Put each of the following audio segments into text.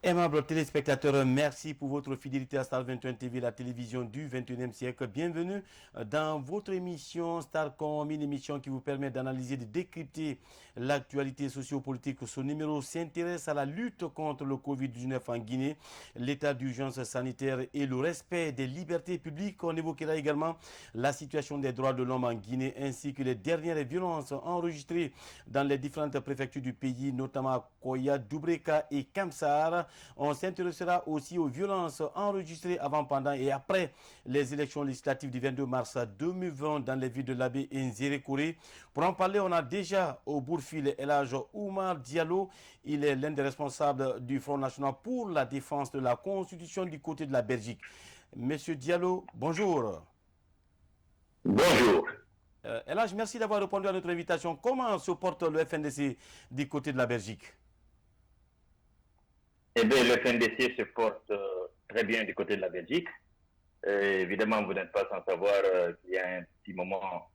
Aimables téléspectateurs, merci pour votre fidélité à Star 21 TV, la télévision du 21e siècle. Bienvenue dans votre émission Starcom, une émission qui vous permet d'analyser, de décrypter l'actualité sociopolitique. Ce numéro s'intéresse à la lutte contre le Covid-19 en Guinée, l'état d'urgence sanitaire et le respect des libertés publiques. On évoquera également la situation des droits de l'homme en Guinée ainsi que les dernières violences enregistrées dans les différentes préfectures du pays, notamment à Koya, Doubreka et Kamsar. On s'intéressera aussi aux violences enregistrées avant, pendant et après les élections législatives du 22 mars 2020 dans les villes de Labé et Nzérékoré. Pour en parler, on a déjà au bout de fil El Hadj Oumar Diallo. Il est l'un des responsables du Front National pour la défense de la Constitution du côté de la Belgique. Monsieur Diallo, bonjour. Bonjour. El Hadj, merci d'avoir répondu à notre invitation. Comment se porte le FNDC du côté de la Belgique? Eh bien, le FNDC se porte très bien du côté de la Belgique. Évidemment, vous n'êtes pas sans savoir qu'il y a un petit moment,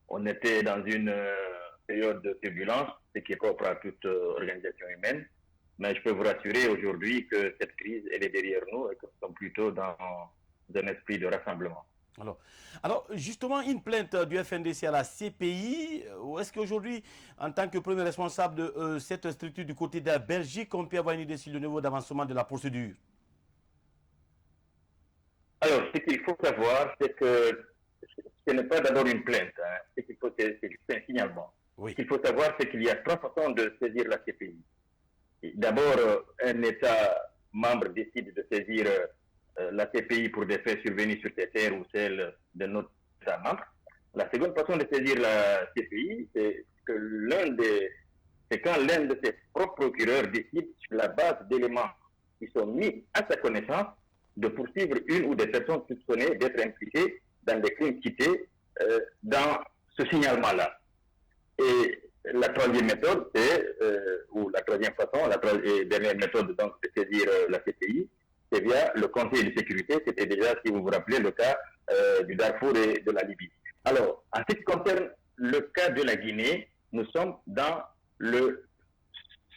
on était dans une période de turbulence, ce qui est propre à toute organisation humaine. Mais je peux vous rassurer aujourd'hui que cette crise, elle est derrière nous et que nous sommes plutôt dans un esprit de rassemblement. Alors, justement, une plainte du FNDC à la CPI, ou est-ce qu'aujourd'hui, en tant que premier responsable de cette structure du côté de la Belgique, on peut avoir une idée sur le niveau d'avancement de la procédure? Alors, ce qu'il faut savoir, c'est que ce n'est pas d'abord une plainte, hein. Ce qu'il faut, c'est un signalement. Oui. Ce qu'il faut savoir, c'est qu'il y a trois façons de saisir la CPI. D'abord, un État membre décide de saisir la CPI pour des faits survenus sur ses terres ou celles de notre État membre. La seconde façon de saisir la CPI, c'est quand l'un de ses propres procureurs décide, sur la base d'éléments qui sont mis à sa connaissance, de poursuivre une ou des personnes soupçonnées d'être impliquées dans des crimes cités dans ce signalement-là. Et la troisième méthode, ou la troisième façon, et dernière méthode donc, de saisir la CPI, c'est via le Conseil de sécurité. C'était déjà, si vous vous rappelez, le cas du Darfour et de la Libye. Alors, en ce qui concerne le cas de la Guinée, nous sommes dans le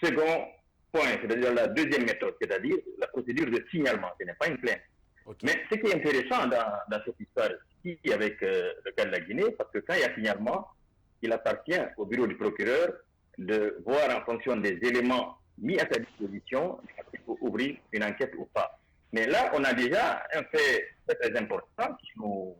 second point, c'est-à-dire la deuxième méthode, c'est-à-dire la procédure de signalement. Ce n'est pas une plainte. Okay. Mais ce qui est intéressant dans cette histoire-ci avec le cas de la Guinée, parce que quand il y a signalement, il appartient au bureau du procureur de voir en fonction des éléments mis à sa disposition s'il faut ouvrir une enquête ou pas. Mais là, on a déjà un fait très important qui nous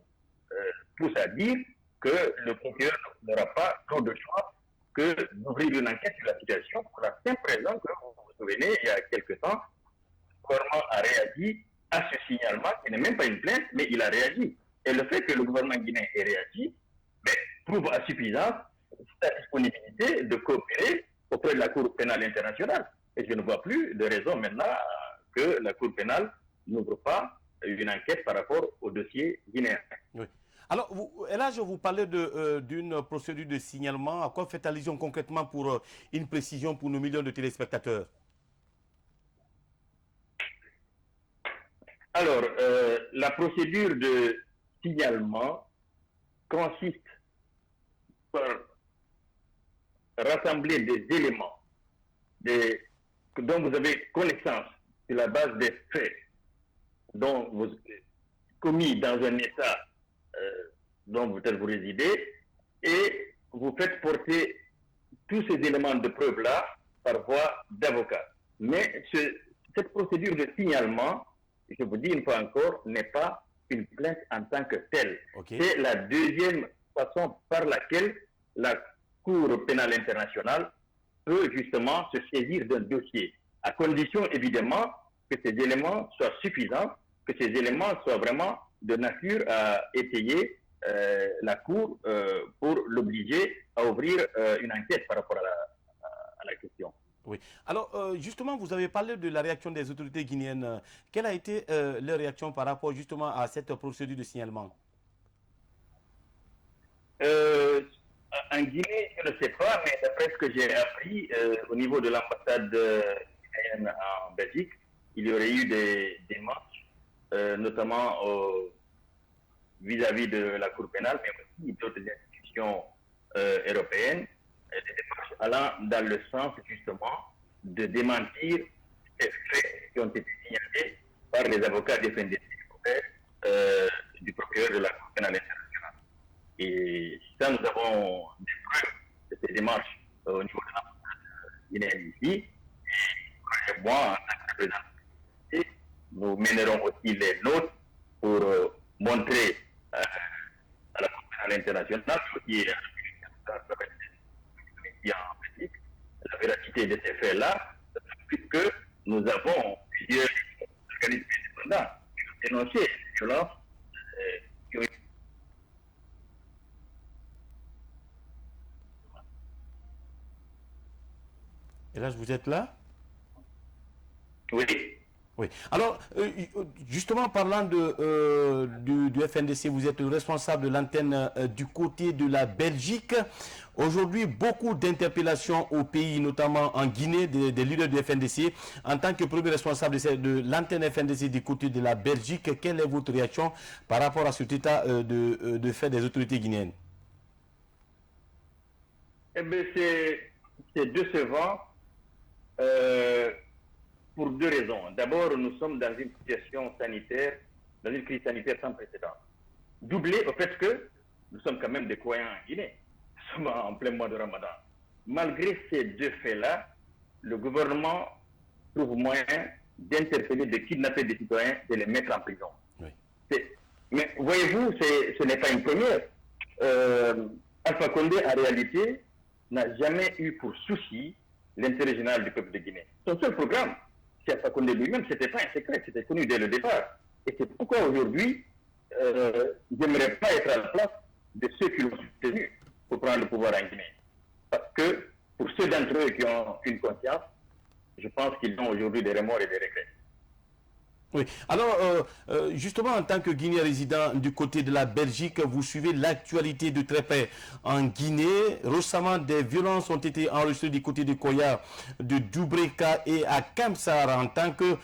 pousse à dire que le procureur n'aura pas trop de choix que d'ouvrir une enquête sur la situation pour la simple raison que, vous vous souvenez, il y a quelque temps, le gouvernement a réagi à ce signalement, qui n'est même pas une plainte, mais il a réagi. Et le fait que le gouvernement guinéen ait réagi, prouve à suffisance sa disponibilité de coopérer auprès de la Cour pénale internationale. Et je ne vois plus de raison maintenant que la Cour pénale n'ouvre pas une enquête par rapport au dossier guinéen. Oui. Alors, là, je vous parlais d'une procédure de signalement. À quoi fait allusion concrètement pour une précision pour nos millions de téléspectateurs? Alors, la procédure de signalement consiste par rassembler des éléments dont vous avez connaissance sur la base des faits dont vous commis dans un État dont vous résidez, et vous faites porter tous ces éléments de preuve-là par voie d'avocat. Mais cette procédure de signalement, je vous dis une fois encore, n'est pas une plainte en tant que telle. Okay. C'est la deuxième façon par laquelle la Cour pénale internationale peut justement se saisir d'un dossier, à condition évidemment que ces éléments soient suffisants, que ces éléments soient vraiment de nature à étayer la Cour pour l'obliger à ouvrir une enquête par rapport à la question. Oui. Alors, justement, vous avez parlé de la réaction des autorités guinéennes. Quelle a été leur réaction par rapport justement à cette procédure de signalement? En Guinée, je ne sais pas, mais d'après ce que j'ai appris, au niveau de l'ambassade guinéenne en Belgique, il y aurait eu des démarches, notamment vis-à-vis de la Cour pénale, mais aussi d'autres institutions européennes, des démarches allant dans le sens justement de démentir ces faits qui ont été signalés par les avocats des FNDC du procureur de la Cour pénale internationale. Et ça, nous avons des preuves de ces démarches au niveau de l'ambassade guinéenne ici. Et moi, en tant que représentant, nous mènerons aussi les nôtres pour montrer à la Cour pénale internationale, qui est en pratique, la véracité de ces faits-là, puisque nous avons plusieurs organismes indépendants qui ont dénoncé les violences qui ont été. Et là, vous êtes là? Oui. Oui. Alors, justement, parlant du FNDC, vous êtes le responsable de l'antenne du côté de la Belgique. Aujourd'hui, beaucoup d'interpellations au pays, notamment en Guinée, des leaders du FNDC. En tant que premier responsable de l'antenne FNDC du côté de la Belgique, quelle est votre réaction par rapport à cet état de fait des autorités guinéennes? Eh bien, c'est décevant. Pour deux raisons. D'abord, nous sommes dans une situation sanitaire, dans une crise sanitaire sans précédent. Doublé au fait que nous sommes quand même des croyants en Guinée. Nous sommes en plein mois de Ramadan. Malgré ces deux faits-là, le gouvernement trouve moyen d'interpeller, de kidnapper des citoyens, de les mettre en prison. Oui. Mais voyez-vous, ce n'est pas une première. Alpha Condé, en réalité, n'a jamais eu pour souci l'intérêt général du peuple de Guinée. Son seul programme, c'est Alpha Condé lui-même, c'était pas un secret, c'était connu dès le départ. Et c'est pourquoi aujourd'hui, j'aimerais pas être à la place de ceux qui l'ont soutenu pour prendre le pouvoir en Guinée. Parce que pour ceux d'entre eux qui ont une conscience, je pense qu'ils ont aujourd'hui des remords et des regrets. Oui. Alors, justement, en tant que Guinéen résident du côté de la Belgique, vous suivez l'actualité de très près en Guinée. Récemment, des violences ont été enregistrées du côté de Koya, de Doubreka et à Kamsar. En tant que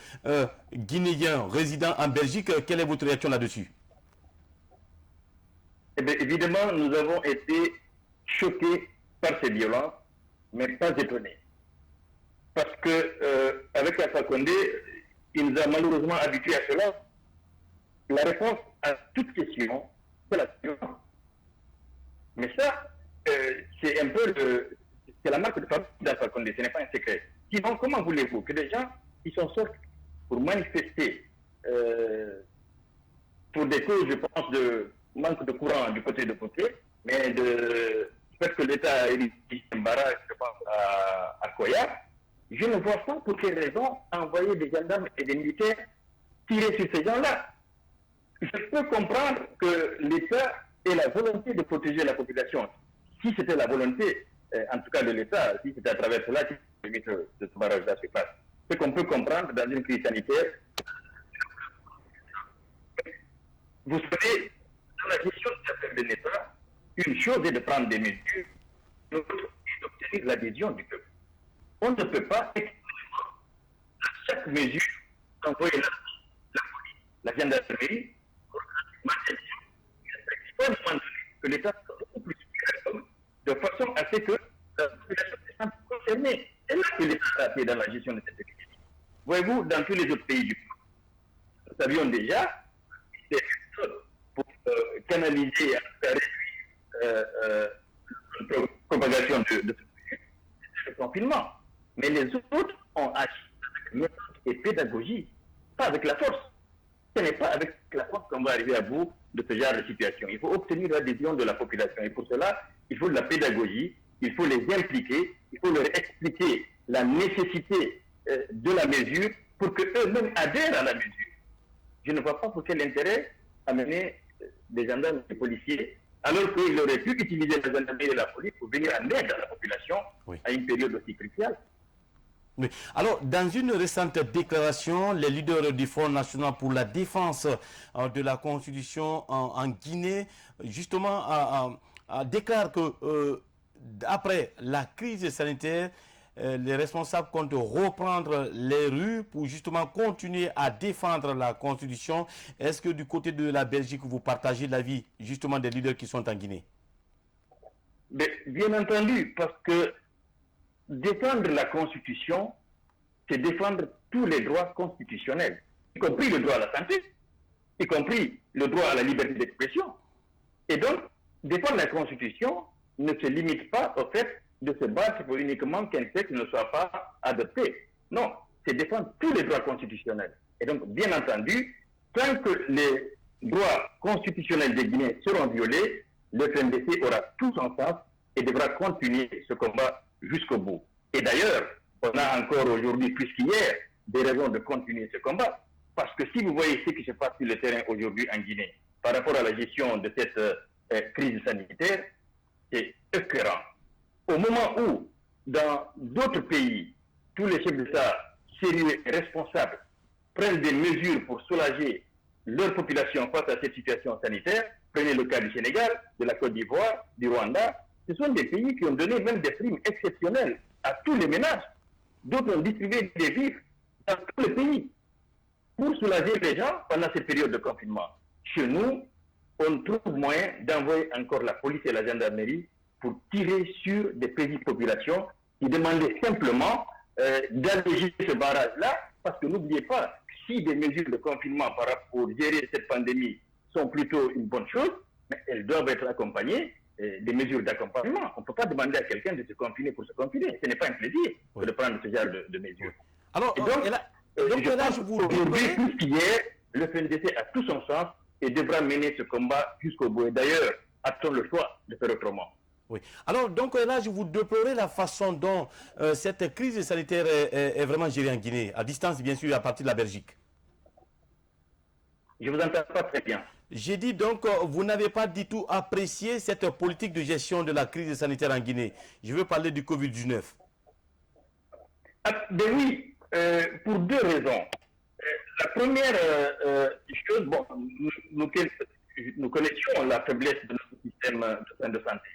Guinéen résident en Belgique, quelle est votre réaction là-dessus? Eh bien, évidemment, nous avons été choqués par ces violences, mais pas étonnés. Parce que avec Alpha Condé, il nous a malheureusement habitués à cela. La réponse à toute question, c'est la violence. Mais ça, c'est un peu c'est la marque de fabrique d'Alpha Condé, ce n'est pas un secret. Sinon, comment voulez-vous que des gens qui sont sortis pour manifester pour des causes, je pense, de manque de courant du côté de côté, mais du fait que l'État a érigé un barrage, je pense, à Koya, je ne vois pas pour quelle raison envoyer des gendarmes et des militaires tirer sur ces gens-là. Je peux comprendre que l'État ait la volonté de protéger la population. Si c'était la volonté, en tout cas de l'État, si c'était à travers cela que ce barrage-là se passe. Ce qu'on peut comprendre dans une crise sanitaire. Vous savez, dans la gestion des affaires de l'État, une chose est de prendre des mesures, l'autre est d'obtenir l'adhésion du peuple. On ne peut pas, à chaque mesure, envoyer la police, la gendarmerie, pour il faut demander que l'État soit beaucoup plus efficace, de façon à ce que la population se sente concernée. C'est là que l'État a été dans la gestion de cette crise. Voyez-vous, dans tous les autres pays du monde, nous savions déjà des méthodes pour canaliser, réduire la propagation de ce virus, c'est le confinement. Mais les autres ont agi avec méthode et pédagogie, pas avec la force. Ce n'est pas avec la force qu'on va arriver à bout de ce genre de situation. Il faut obtenir l'adhésion de la population. Et pour cela, il faut de la pédagogie, il faut les impliquer, il faut leur expliquer la nécessité de la mesure pour qu'eux-mêmes adhèrent à la mesure. Je ne vois pas pour quel intérêt amener des gendarmes et des policiers alors qu'ils auraient pu utiliser la gendarmerie et la police pour venir en aide à la population à une période aussi cruciale. Oui. Alors, dans une récente déclaration, les leaders du Front National pour la défense de la Constitution en Guinée, justement, déclarent que après la crise sanitaire, les responsables comptent reprendre les rues pour justement continuer à défendre la Constitution. Est-ce que du côté de la Belgique, vous partagez l'avis justement des leaders qui sont en Guinée? Mais, bien entendu, parce que défendre la Constitution, c'est défendre tous les droits constitutionnels, y compris le droit à la santé, y compris le droit à la liberté d'expression. Et donc, défendre la Constitution ne se limite pas au fait de se battre pour uniquement qu'un texte ne soit pas adopté. Non, c'est défendre tous les droits constitutionnels. Et donc, bien entendu, tant que les droits constitutionnels des Guinéens seront violés, le FNDC aura tout son sens et devra continuer ce combat jusqu'au bout. Et d'ailleurs, on a encore aujourd'hui, plus qu'hier, des raisons de continuer ce combat. Parce que si vous voyez ce qui se passe sur le terrain aujourd'hui en Guinée, par rapport à la gestion de cette crise sanitaire, c'est écœurant. Au moment où, dans d'autres pays, tous les chefs d'État sérieux et responsables prennent des mesures pour soulager leur population face à cette situation sanitaire, prenez le cas du Sénégal, de la Côte d'Ivoire, du Rwanda, ce sont des pays qui ont donné même des primes exceptionnelles à tous les ménages. D'autres ont distribué des vivres dans tous les pays pour soulager les gens pendant cette période de confinement. Chez nous, on trouve moyen d'envoyer encore la police et la gendarmerie pour tirer sur des petites populations qui demandaient simplement d'alléger ce barrage-là, parce que n'oubliez pas, si des mesures de confinement pour gérer cette pandémie sont plutôt une bonne chose, mais elles doivent être accompagnées des mesures d'accompagnement. On ne peut pas demander à quelqu'un de se confiner pour se confiner. Ce n'est pas un plaisir de prendre ce genre de mesures. Alors, aujourd'hui, plus qu'hier, le FNDC a tout son sens et devra mener ce combat jusqu'au bout. Et d'ailleurs, a-t-on le choix de faire autrement? Oui. Alors, donc là, je vous déplorez la façon dont cette crise sanitaire est vraiment gérée en Guinée, à distance, bien sûr, à partir de la Belgique. Je ne vous entends pas très bien. J'ai dit donc, vous n'avez pas du tout apprécié cette politique de gestion de la crise sanitaire en Guinée. Je veux parler du Covid-19. Ben oui, pour deux raisons. La première chose, bon, nous connaissions la faiblesse de notre système de santé.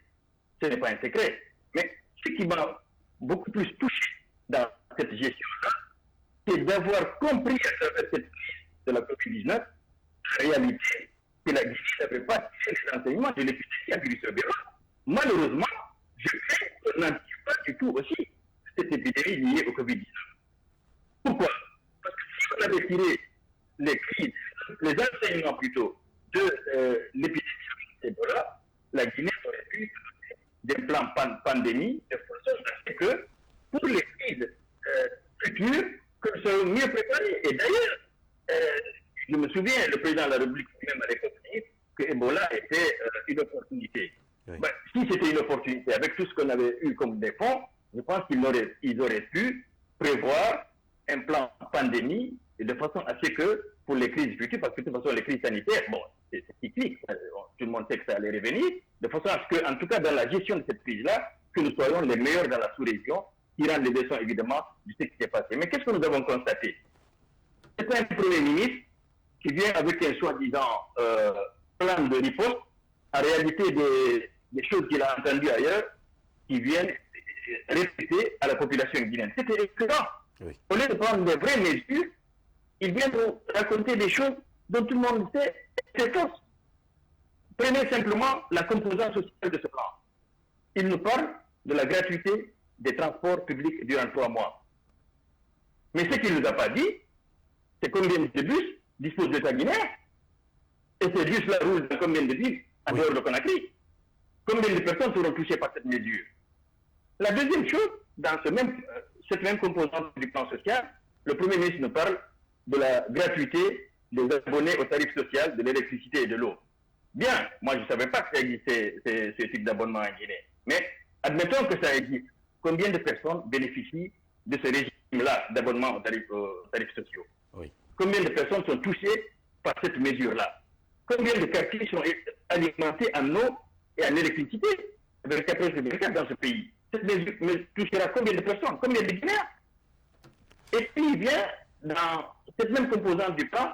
Ce n'est pas un secret. Mais ce qui m'a beaucoup plus touché dans cette gestion-là, c'est d'avoir compris à travers cette crise de la Covid-19, la réalité, que la Guinée n'avait pas tiré les enseignements de l'épidémie à virus Ebola. Malheureusement, je sais qu'on n'en tire pas du tout aussi cette épidémie liée au Covid-19. Pourquoi? Parce que si on avait tiré les enseignements plutôt de l'épidémie Ebola, la Guinée aurait pu des plans pandémie de façon à ce que pour les crises futures, que nous soyons mieux préparés. Et d'ailleurs, je me souviens, le président de la République même a reconnu que Ebola était une opportunité. Oui. Ben, si c'était une opportunité, avec tout ce qu'on avait eu comme des fonds, je pense qu'ils auraient pu prévoir un plan pandémie de façon à ce que, pour les crises futures, parce que de toute façon, les crises sanitaires, bon, c'est cyclique, tout le monde sait que ça allait revenir, de façon à ce que, en tout cas, dans la gestion de cette crise-là, que nous soyons les meilleurs dans la sous-région, tirant les leçons, évidemment, de ce qui s'est passé. Mais qu'est-ce que nous avons constaté? C'est un Premier ministre qui vient avec un soi-disant plan de riposte, en réalité des choses qu'il a entendues ailleurs, qui viennent répéter à la population guinéenne. C'était écœurant. Oui. Au lieu de prendre des vraies mesures, il vient nous raconter des choses dont tout le monde sait, c'est faux. Prenez simplement la composante sociale de ce plan. Il nous parle de la gratuité des transports publics durant 3 mois. Mais ce qu'il ne nous a pas dit, c'est combien de bus dispose l'État guinéen. Et ces bus-là roulent dans combien de villes en dehors de Conakry. Combien de personnes seront touchées par cette mesure? La deuxième chose, dans cette même composante du plan social, le Premier ministre nous parle de la gratuité des abonnés au tarif social de l'électricité et de l'eau. Bien, moi je ne savais pas que ça existait, ce type d'abonnement en Guinée. Mais admettons que ça existe. Combien de personnes bénéficient de ce régime-là d'abonnement aux tarifs sociaux? Oui. Combien de personnes sont touchées par cette mesure-là? Combien de quartiers sont alimentés en eau et en électricité 24/24 dans ce pays? Cette mesure touchera combien de personnes? Combien de Guinéens? Et puis il vient, dans cette même composante du plan,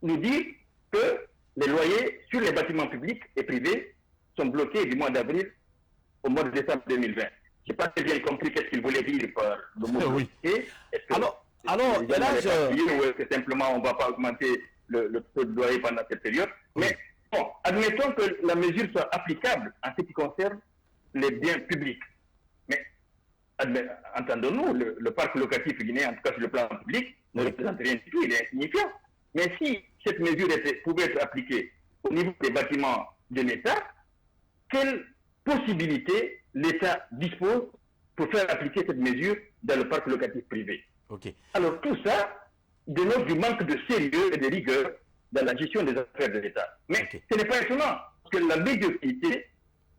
nous dire que les loyers sur les bâtiments publics et privés sont bloqués du mois d'avril au mois de décembre 2020. Je n'ai pas très bien compris qu'est-ce qu'il voulait dire par le mot bloqué. Alors, là, ou est-ce que simplement on ne va pas augmenter le taux de loyer pendant cette période? Mais bon, admettons que la mesure soit applicable en ce qui concerne les biens publics. Mais entendons-nous, le parc locatif guinéen, en tout cas sur le plan public, ne représente rien du tout, il est insignifiant. Mais si cette mesure pouvait être appliquée au niveau des bâtiments de l'État, quelle possibilité l'État dispose pour faire appliquer cette mesure dans le parc locatif privé? Alors tout ça dénote du manque de sérieux et de rigueur dans la gestion des affaires de l'État. Mais ce n'est pas étonnant, parce que la médiocrité,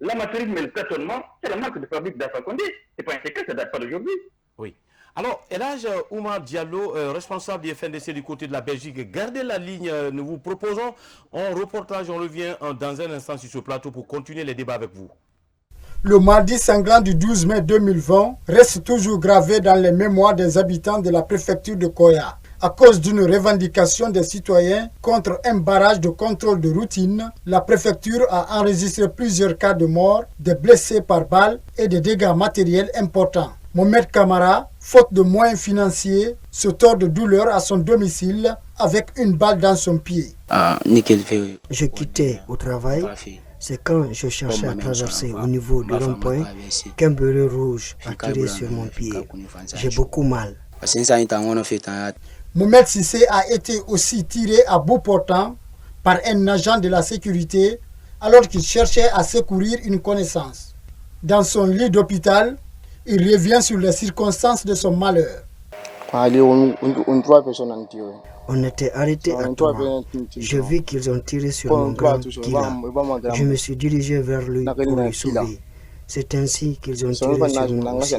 l'amateurisme et le tâtonnement, c'est la marque de fabrique d'Alpha Condé. Ce n'est pas un secret, ça ne date pas d'aujourd'hui. Oui. Alors, Elhadj Oumar Diallo, responsable du FNDC du côté de la Belgique, gardez la ligne. Nous vous proposons un reportage. On revient dans un instant sur ce plateau pour continuer les débats avec vous. Le mardi sanglant du 12 mai 2020 reste toujours gravé dans les mémoires des habitants de la préfecture de Koya. À cause d'une revendication des citoyens contre un barrage de contrôle de routine, la préfecture a enregistré plusieurs cas de mort, des blessés par balle et des dégâts matériels importants. Mohamed Kamara, faute de moyens financiers, se tord de douleur à son domicile avec une balle dans son pied. Je quittais au travail. C'est quand je cherchais à traverser au niveau du rond-point qu'un béret rouge a tiré sur mon pied. J'ai beaucoup mal. Mohamed Sissé a été aussi tiré à bout portant par un agent de la sécurité alors qu'il cherchait à secourir une connaissance. Dans son lit d'hôpital, il revient sur les circonstances de son malheur. On était arrêtés à 3. Je vis qu'ils ont tiré sur mon grand Gila. Je me suis dirigé vers lui pour lui sauver. C'est ainsi qu'ils ont tiré sur moi aussi.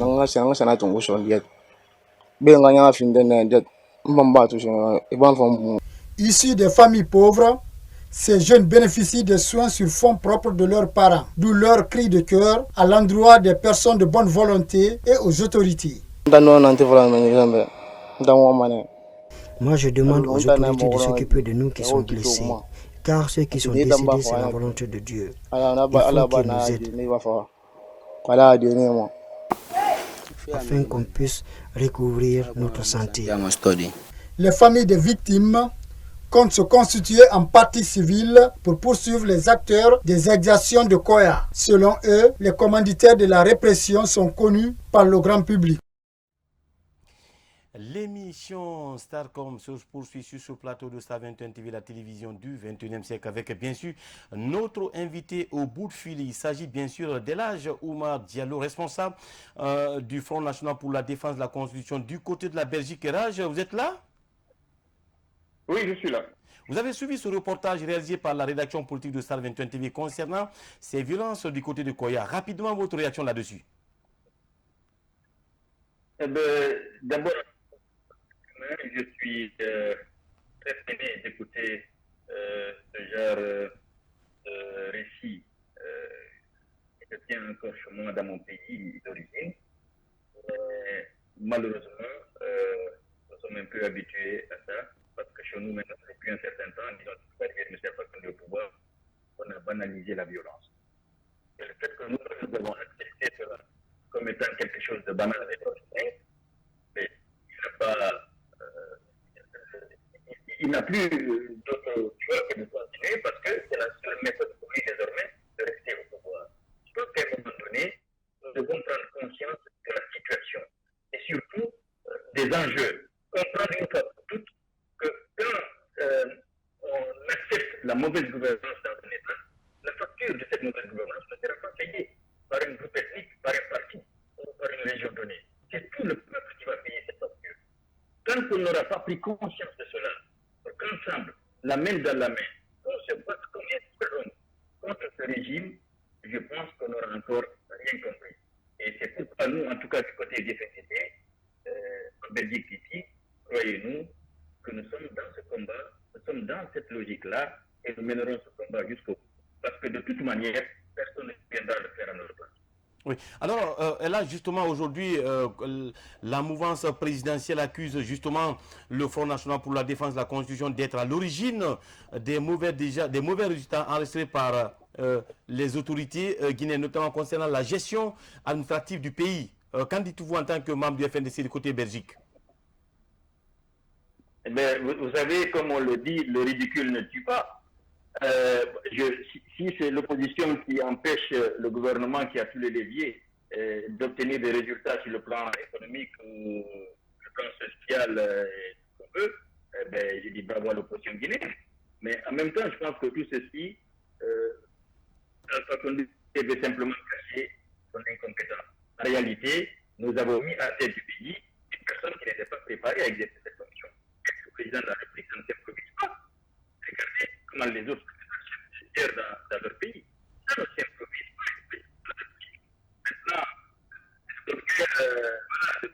Issus des familles pauvres, ces jeunes bénéficient des soins sur fonds propres de leurs parents, d'où leur cri de cœur à l'endroit des personnes de bonne volonté et aux autorités. Moi, je demande aux autorités de s'occuper de nous qui sont blessés, car ceux qui sont décédés, c'est la volonté de Dieu. Il faut qu'ils nous aident afin qu'on puisse recouvrir notre santé. Les familles des victimes comptent se constituer en partie civile pour poursuivre les acteurs des exactions de Koya. Selon eux, les commanditaires de la répression sont connus par le grand public. L'émission Starcom se poursuit sur ce plateau de Star 21 TV, la télévision du 21e siècle, avec bien sûr notre invité au bout de fil. Il s'agit bien sûr d'Elhadj Oumar Diallo, responsable du Front National pour la Défense de la Constitution du côté de la Belgique. Elhadj, vous êtes là? Oui, je suis là. Vous avez suivi ce reportage réalisé par la rédaction politique de Star 21 TV concernant ces violences du côté de Koya. Rapidement, votre réaction là-dessus. D'abord, je suis très peiné d'écouter ce genre de récit qui se tient encore chez moi dans mon pays d'origine. Malheureusement, nous sommes un peu habitués à ça, parce que chez nous, maintenant, depuis un certain temps, disons, depuis M. Fakonde au pouvoir, on a banalisé la violence. Et le fait que nous avons accepté cela comme étant quelque chose de banal et d'ordinaire, mais il n'a plus d'autre choix que de continuer parce que c'est la seule méthode pour lui désormais de rester au pouvoir. Je pense qu'à un moment donné, nous devons prendre conscience de la situation et surtout des enjeux. Comprendre une fois pour toutes que quand on accepte la mauvaise gouvernance dans un État, la facture de cette mauvaise gouvernance ne sera pas payée par un groupe ethnique, par un parti ou par une région donnée. C'est tout le peuple qui va payer cette facture. Tant qu'on n'aura pas pris conscience de cela, pour qu'ensemble, la main dans la main, on se batte comme un seul homme contre ce régime, je pense qu'on n'aura encore rien compris. Et c'est pourquoi nous, en tout cas du côté des FNDC, en Belgique ici, croyez-nous que nous sommes dans ce combat, nous sommes dans cette logique-là, et nous mènerons ce combat jusqu'au bout. Parce que de toute manière, personne ne viendra le faire à notre place. Oui. Alors, là, justement, aujourd'hui, la mouvance présidentielle accuse justement le Front National pour la Défense de la Constitution d'être à l'origine des mauvais résultats enregistrés par les autorités guinéennes, notamment concernant la gestion administrative du pays. Qu'en dites-vous en tant que membre du FNDC du côté Belgique? Eh bien, vous savez, comme on le dit, le ridicule ne tue pas. Si c'est l'opposition qui empêche le gouvernement qui a tous les leviers d'obtenir des résultats sur le plan économique ou le plan social, qu'on veut, je dis bravo à l'opposition guinéenne. Mais en même temps, je pense que tout ceci, Alpha Condé devait simplement cacher son incompétence. En réalité, nous avons mis à la tête du pays une personne qui n'était pas préparée à exercer cette fonction. Le président de la République ne s'improvise pas. Regardez comment les autres présidents gèrent dans leur pays. Ça ne s'improvise pas. Maintenant, est-ce que voilà, de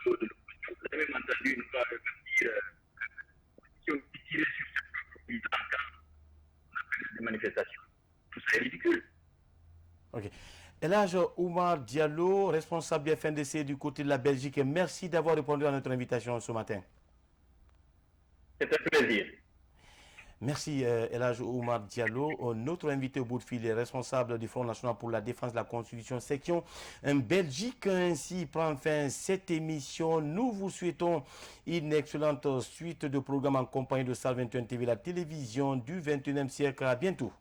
l'opposition, vous avez même entendu une fois dire l'opposition qui tirait sur cette proposition quand on appelle des manifestations. Tout ça est ridicule. Ok. Elhadj Oumar Diallo, responsable du FNDC du côté de la Belgique, merci d'avoir répondu à notre invitation ce matin. C'est un plaisir. Merci Elhadj Oumar Diallo. Notre invité au bout de fil est responsable du Front National pour la Défense de la Constitution, section Belgique. Ainsi prend fin cette émission. Nous vous souhaitons une excellente suite de programmes en compagnie de Star 21 TV, la télévision du 21e siècle. À bientôt.